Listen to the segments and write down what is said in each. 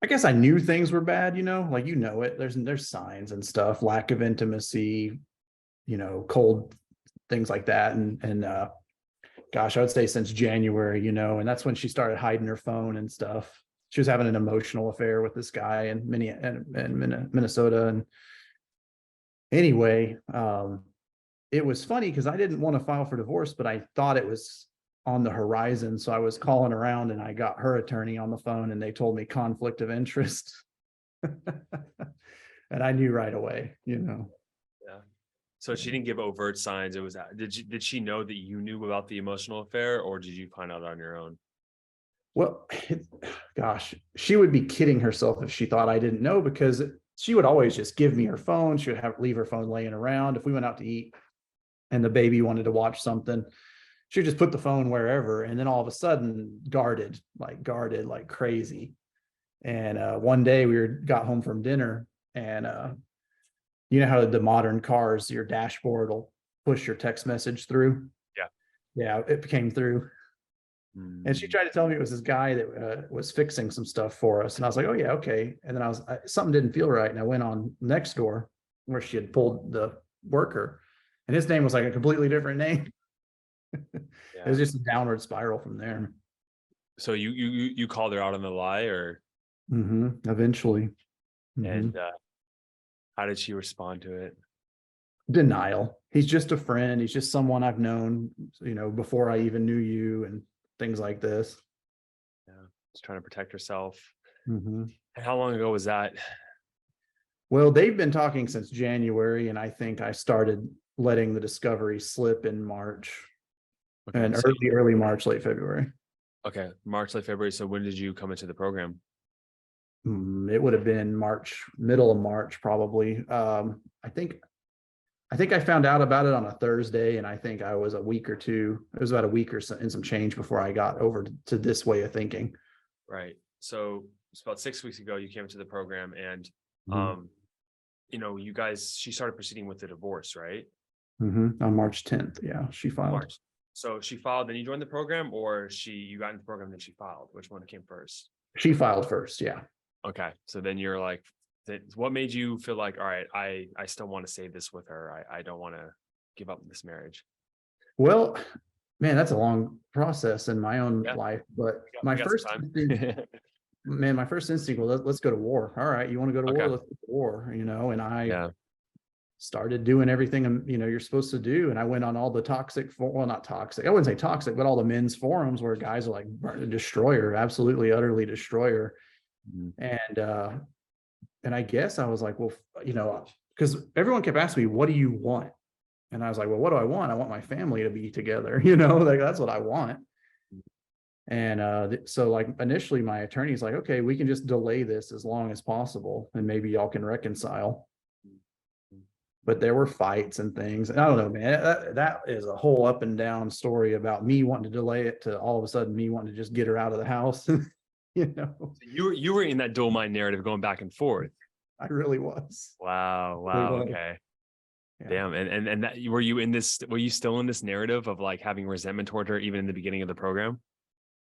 I guess I knew things were bad, like, it, there's signs and stuff, lack of intimacy, cold things like that. And gosh, I would say since January, and that's when she started hiding her phone and stuff. She was having an emotional affair with this guy in Minnesota. And anyway, it was funny because I didn't want to file for divorce, but I thought it was on the horizon. So I was calling around and I got her attorney on the phone and they told me conflict of interest. And I knew right away. Yeah. So she didn't give overt signs. It was, did she know that you knew about the emotional affair, or did you find out on your own? Well, gosh, she would be kidding herself if she thought I didn't know, because she would always just give me her phone. She would leave her phone laying around. If we went out to eat and the baby wanted to watch something, she would just put the phone wherever. And then all of a sudden guarded like crazy. And one day got home from dinner, and you know how the modern cars, your dashboard will push your text message through. Yeah, it came through. And she tried to tell me it was this guy that was fixing some stuff for us. And I was like, oh yeah, okay. And then something didn't feel right. And I went on Nextdoor where she had pulled the worker, and his name was like a completely different name. It was just a downward spiral from there. So you called her out on the lie, or? Eventually. And how did she respond to it? Denial. He's just a friend. He's just someone I've known, before I even knew you, and things like this. Yeah, just trying to protect herself. And how long ago was that? Well, they've been talking since January, and I think I started letting the discovery slip in March. Okay, and so early March, late February. Okay, March, late February. So when did you come into the program? It would have been middle of March, probably. I think I found out about it on a Thursday, and I think I was it was about a week or so and some change before I got over to this way of thinking. Right. So it's about 6 weeks ago you came into the program, and she started proceeding with the divorce, right? On March 10th. Yeah, she filed. So she filed, then you joined the program, or you got into the program, then she filed? Which one came first? She filed first, yeah. Okay. So then you're like, what made you feel like, all right, I still want to save this with her. I don't want to give up this marriage. Well, man, that's a long process in my own life. But my first instinct was, let's go to war. All right, you want to go to war? Let's go to war, and I started doing everything, you're supposed to do. And I went on all the not toxic, I wouldn't say toxic, but all the men's forums where guys are like, destroyer, absolutely, utterly destroyer. And I guess I was like, well, because everyone kept asking me, what do you want? And I was like, well, what do I want? I want my family to be together, like that's what I want. And so like initially my attorney's like, okay, we can just delay this as long as possible, and maybe y'all can reconcile. But there were fights and things. And I don't know, man, that is a whole up and down story about me wanting to delay it to all of a sudden me wanting to just get her out of the house. You were in that dual mind narrative going back and forth. I really was. Wow. Okay. Yeah. Damn. And that, were you still in this narrative of like having resentment toward her even in the beginning of the program?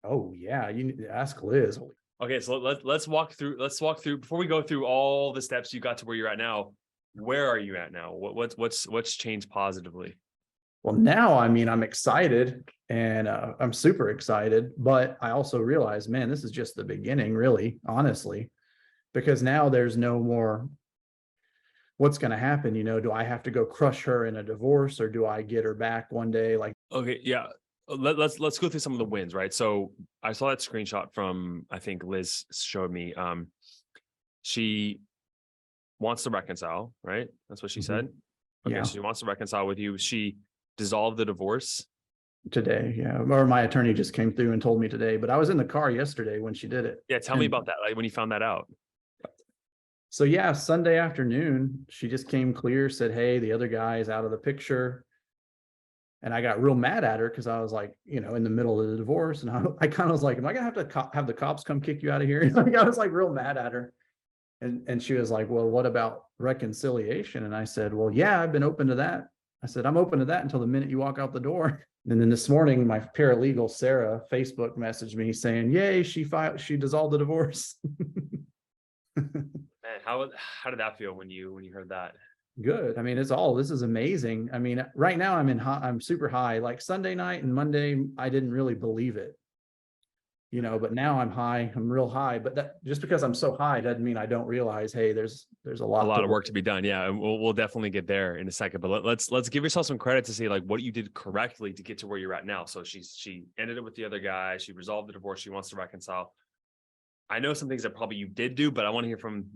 Oh yeah. You need to ask Liz. Okay. So let's walk through before we go through all the steps you got to where you're at now. Where are you at now? What's changed positively? Well, now, I'm excited, and I'm super excited, but I also realize, man, this is just the beginning, really, honestly, because now there's no more, what's going to happen? Do I have to go crush her in a divorce, or do I get her back one day? Like, okay. Yeah. Let's go through some of the wins, right? So I saw that screenshot from, I think Liz showed me, she wants to reconcile, right? That's what she said. Okay. Yeah. So she wants to reconcile with you. She dissolved the divorce today. Yeah. Or my attorney just came through and told me today, but I was in the car yesterday when she did it. Yeah. Tell me about that. Like when you found that out. So yeah, Sunday afternoon, she just came clear, said, hey, the other guy is out of the picture. And I got real mad at her because I was like, in the middle of the divorce. And I kind of was like, am I going to have to have the cops come kick you out of here? I was like real mad at her. And she was like, well, what about reconciliation? And I said, well, yeah, I've been open to that. I said, I'm open to that until the minute you walk out the door. And then this morning, my paralegal, Sarah, Facebook messaged me saying, yay, she dissolved the divorce. Man, how did that feel when you heard that? Good. I mean, this is amazing. I mean, right now I'm super high. Like Sunday night and Monday, I didn't really believe it, but now I'm high, I'm real high. But that just because I'm so high doesn't mean I don't realize, hey, there's a A lot to lot of work. work to be done. Yeah, and we'll definitely get there in a second. But let's give yourself some credit to say like what you did correctly to get to where you're at now. So she ended it with the other guy. She resolved the divorce. She wants to reconcile. I know some things that probably you did do, but I want to hear from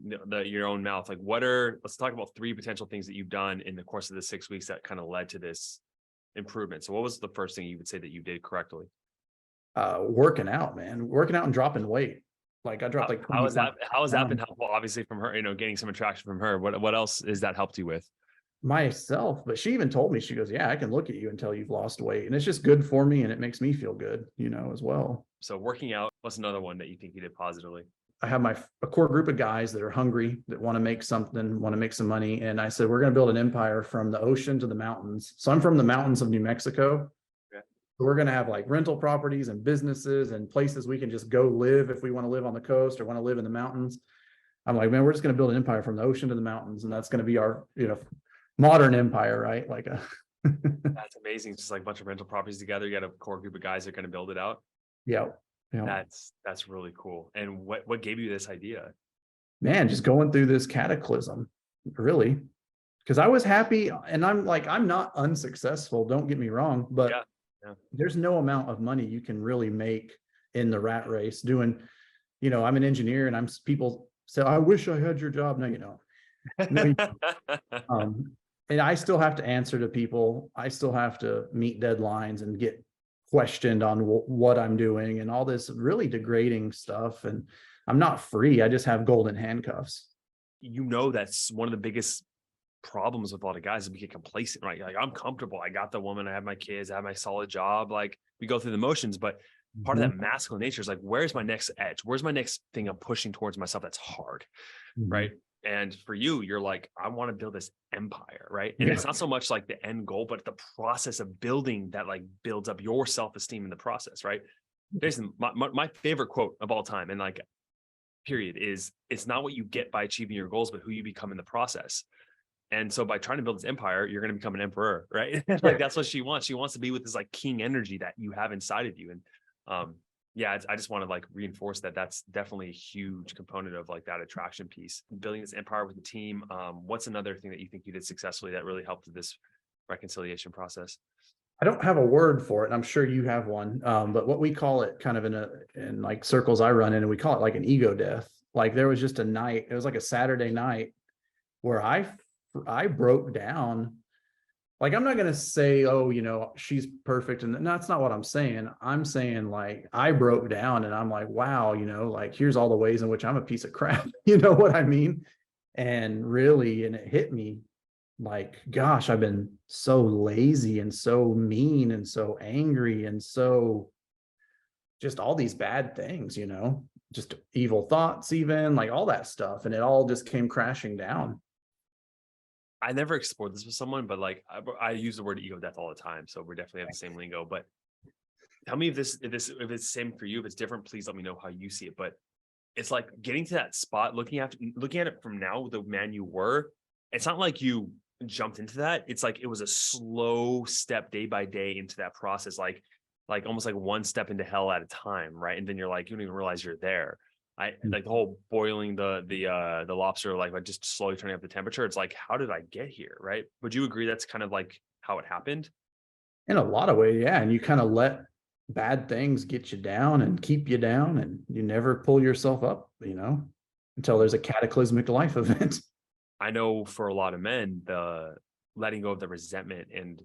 your own mouth. Like, let's talk about 3 potential things that you've done in the course of the 6 weeks that kind of led to this improvement. So, what was the first thing you would say that you did correctly? Working out, man, working out and dropping weight. Like I dropped like How 20 has that? How has that been pounds. helpful? Obviously, from her, gaining some attraction from her. What else has that helped you with? Myself, but she even told me, she goes, yeah, I can look at you and tell you've lost weight. And it's just good for me. And it makes me feel good, as well. So, working out. What's another one that you think you did positively? I have a core group of guys that are hungry, that want to make something, want to make some money. And I said, we're going to build an empire from the ocean to the mountains. So I'm from the mountains of New Mexico. Okay. We're going to have like rental properties and businesses and places we can just go live if we want to live on the coast or want to live in the mountains. I'm like, man, we're just going to build an empire from the ocean to the mountains. And that's going to be our, modern empire, right? Like That's amazing. Just like a bunch of rental properties together. You got a core group of guys that are going to build it out. yeah. That's really cool. And what gave you this idea? Man, just going through this cataclysm, really. Because I was happy, and I'm not unsuccessful, don't get me wrong, but Yeah. there's no amount of money you can really make in the rat race doing, I'm an engineer, and people say, I wish I had your job. No, you don't. No, and I still have to answer to people. I still have to meet deadlines and get questioned on what I'm doing and all this really degrading stuff. And I'm not free. I just have golden handcuffs. That's one of the biggest problems with a lot of guys is we get complacent, right? Like, I'm comfortable. I got the woman. I have my kids. I have my solid job. Like, we go through the motions, but part of that masculine nature is like, where's my next edge? Where's my next thing I'm pushing towards myself that's hard, right? And for you, you're like, I want to build this empire, right? And it's not so much like the end goal, but the process of building that like builds up your self-esteem in the process, right? Jason, my favorite quote of all time, and like, period, is it's not what you get by achieving your goals, but who you become in the process. And so by trying to build this empire, you're going to become an emperor, right? Like, that's what she wants. She wants to be with this like king energy that you have inside of you. And I just want to like reinforce that that's definitely a huge component of like that attraction piece, building this empire with the team. What's another thing that you think you did successfully that really helped with this reconciliation process? I don't have a word for it, and I'm sure you have one. But what we call it kind of in like circles I run in, and we call it like an ego death. Like there was just a night, it was like a Saturday night where I broke down. Like, I'm not going to say, oh, she's perfect. And that's not what I'm saying. I'm saying like, I broke down and I'm like, wow, like here's all the ways in which I'm a piece of crap. You know what I mean? And it hit me like, gosh, I've been so lazy and so mean and so angry and so just all these bad things, just evil thoughts, even like all that stuff. And it all just came crashing down. I never explored this with someone, but like I use the word ego death all the time. So we're definitely have the same lingo. But tell me if it's the same for you. If it's different, please let me know how you see it. But it's like getting to that spot, looking at it from now, the man you were. It's not like you jumped into that. It's like it was a slow step, day by day, into that process, like almost like one step into hell at a time, right? And then you're like, you don't even realize you're there. I like the whole boiling the lobster, like by just slowly turning up the temperature. It's like, how did I get here? Right. Would you agree that's kind of like how it happened? In a lot of ways, yeah. And you kind of let bad things get you down and keep you down, and you never pull yourself up, until there's a cataclysmic life event. I know for a lot of men, the letting go of the resentment and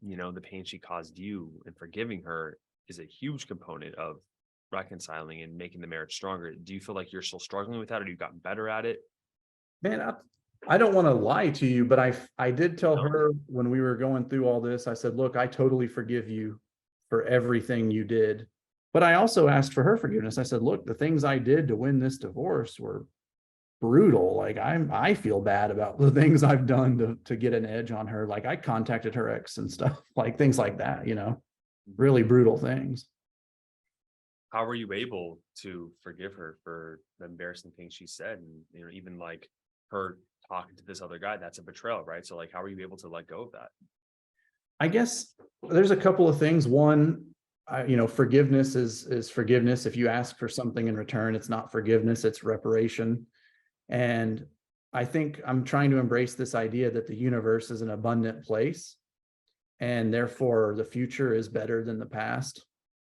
the pain she caused you and forgiving her is a huge component of reconciling and making the marriage stronger. Do you feel like you're still struggling with that, or you gotten better at it? Man, I don't want to lie to you, but I did tell her when we were going through all this, I said, look, I totally forgive you for everything you did. But I also asked for her forgiveness. I said, look, the things I did to win this divorce were brutal. Like I feel bad about the things I've done to get an edge on her. Like I contacted her ex and stuff, like things like that, really brutal things. how were you able to forgive her for the embarrassing things she said? And, you know, even like her talking to this other guy, that's a betrayal, right? So like, how were you able to let go of that? I guess there's a couple of things. One, forgiveness is forgiveness. If you ask for something in return, it's not forgiveness, it's reparation. And I think I'm trying to embrace this idea that the universe is an abundant place, and therefore the future is better than the past.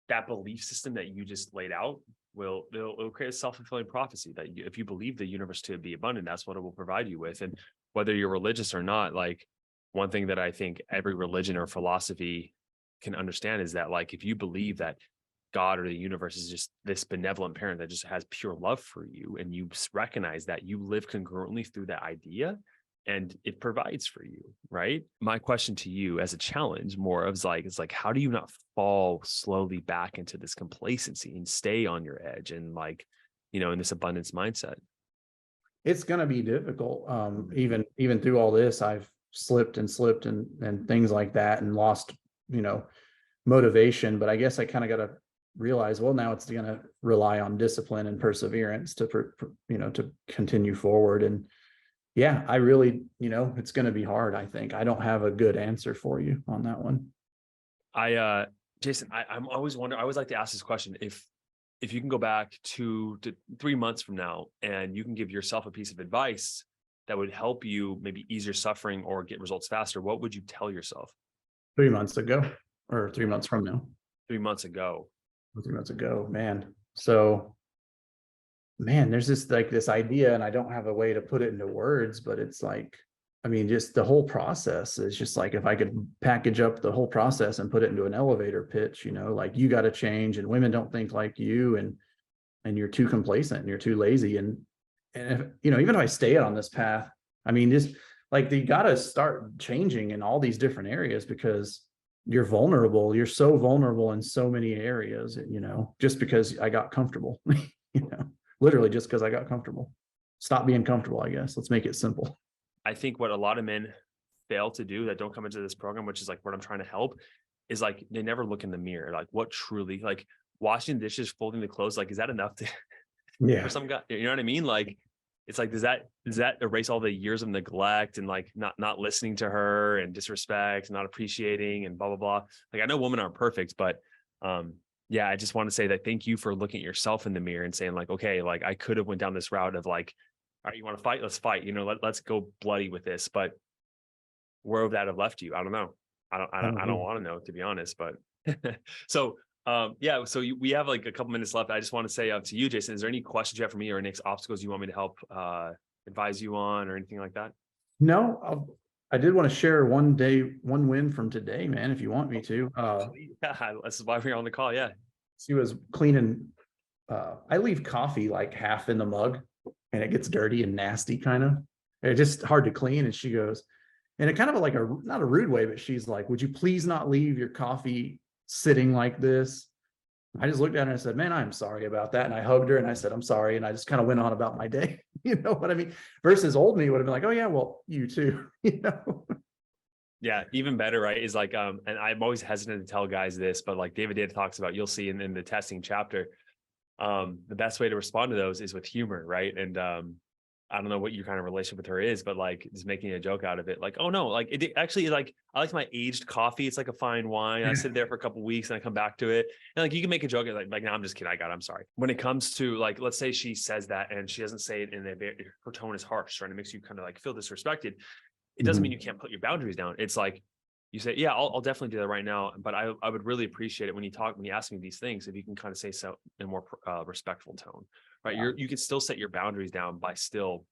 That belief system that you just laid out it'll create a self-fulfilling prophecy that if you believe the universe to be abundant, that's what it will provide you with. And whether you're religious or not, like one thing that I think every religion or philosophy can understand is that, like, if you believe that God or the universe is just this benevolent parent that just has pure love for you, and you recognize that, you live congruently through that idea, and it provides for you, right? My question to you as a challenge more of like, it's like, how do you not fall slowly back into this complacency and stay on your edge and like, you know, in this abundance mindset? It's going to be difficult. Even through all this, I've slipped and things like that, and lost, motivation. But I guess I kind of got to realize, well, now it's going to rely on discipline and perseverance to continue forward. And yeah, I really, it's going to be hard. I think I don't have a good answer for you on that one. Jason, I'm always wondering, I always like to ask this question. If you can go back 2 to 3 months from now and you can give yourself a piece of advice that would help you maybe ease your suffering or get results faster, what would you tell yourself? 3 months ago, or 3 months from now. 3 months ago. 3 months ago, man. So, man, there's this idea, and I don't have a way to put it into words, but it's like, I mean, just the whole process is just like, if I could package up the whole process and put it into an elevator pitch, like, you got to change, and women don't think like you, and you're too complacent and you're too lazy. And if, even if I stay on this path, I mean, just like, you got to start changing in all these different areas, because you're vulnerable. You're so vulnerable in so many areas, just because I got comfortable, literally just because I got comfortable. Stop being comfortable, I guess. Let's make it simple. I think what a lot of men fail to do that don't come into this program, which is like what I'm trying to help, is like, they never look in the mirror. Like, what truly, like, washing dishes, folding the clothes, like, is that enough to for some guy? You know what I mean? Like, it's like, does that erase all the years of neglect and like not listening to her and disrespect and not appreciating and blah blah blah? Like, I know women aren't perfect, but yeah, I just want to say that thank you for looking at yourself in the mirror and saying like, okay, like, I could have went down this route of like, all right, you want to fight? Let's fight. Let's go bloody with this. But where would that have left you? I don't know. I don't want to know, to be honest. But so yeah, so we have like a couple minutes left. I just want to say to you, Jason, is there any questions you have for me or any obstacles you want me to help advise you on or anything like that? No, I did want to share one win from today, man, if you want me to. Yeah, that's why we're on the call. Yeah. She was cleaning. I leave coffee like half in the mug, and it gets dirty and nasty, kind of. It's just hard to clean. And she goes, and it kind of like not a rude way, but she's like, would you please not leave your coffee sitting like this? I just looked at her and I said, man, I'm sorry about that. And I hugged her and I said, I'm sorry. And I just kind of went on about my day. You know what I mean? Versus old me would have been like, oh yeah, well, you too. Yeah, even better, right? Is like, and I'm always hesitant to tell guys this, but like David Data talks about, you'll see in the testing chapter, the best way to respond to those is with humor, right? And I don't know what your kind of relationship with her is, but like, just making a joke out of it. Like, oh no, like, it actually, like, I like my aged coffee. It's like a fine wine. I sit there for a couple of weeks and I come back to it. And like, you can make a joke like, no, I'm just kidding. I'm sorry. When it comes to like, let's say she says that and she doesn't say it in her tone is harsh, right? It makes you kind of like feel disrespected. It doesn't mean you can't put your boundaries down. It's like, you say, yeah, I'll definitely do that right now. But I would really appreciate it when you ask me these things, if you can kind of say so in a more respectful tone, right? Yeah. You can still set your boundaries down but still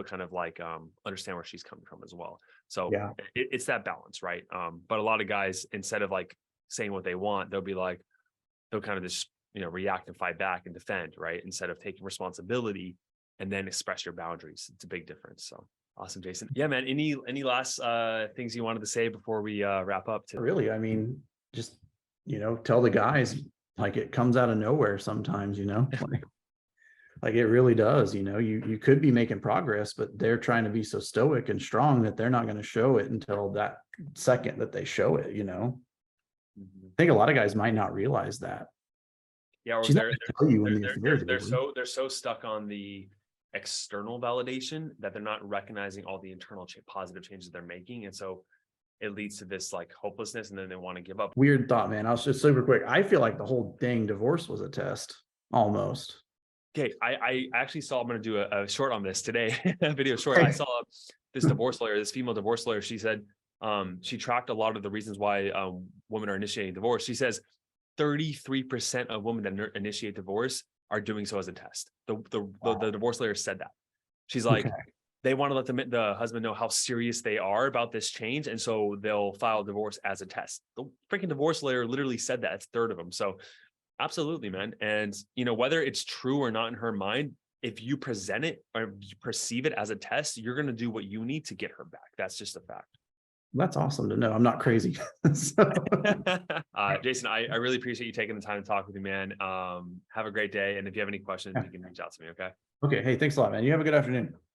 kind of like understand where she's coming from as well. So yeah, it's that balance, right? But a lot of guys, instead of like saying what they want, they'll kind of just, react and fight back and defend, right? Instead of taking responsibility and then express your boundaries. It's a big difference. So awesome, Jason. Yeah, man. Any last things you wanted to say before we wrap up today? Really, I mean, just, tell the guys, like, it comes out of nowhere sometimes, like it really does. You could be making progress, but they're trying to be so stoic and strong that they're not going to show it until that second that they show it. I think a lot of guys might not realize that. Yeah, or She's not they're gonna tell you when they're the they're affair they're is they're over. so they're so stuck on the external validation that they're not recognizing all the internal positive changes they're making, and so it leads to this like hopelessness, and then they want to give up. Weird thought, man. I was just super quick. I feel like the whole dang divorce was a test, almost. Okay, I actually saw. I'm going to do a short on this today, a video short. I Okay. saw this divorce lawyer, this female divorce lawyer. She said she tracked a lot of the reasons why women are initiating divorce. She says 33% of women that initiate divorce are doing so as a test. The divorce lawyer said that. She's Okay. like, they want to let the husband know how serious they are about this change, and so they'll file divorce as a test. The freaking divorce lawyer literally said that. It's a third of them. So absolutely, man. And whether it's true or not in her mind, if you present it or you perceive it as a test, you're going to do what you need to get her back. That's just a fact. That's awesome to know. I'm not crazy. So, Jason, I really appreciate you taking the time to talk with me, man. Have a great day. And if you have any questions, yeah. you can reach out to me. Okay. Okay. Hey, thanks a lot, man. You have a good afternoon.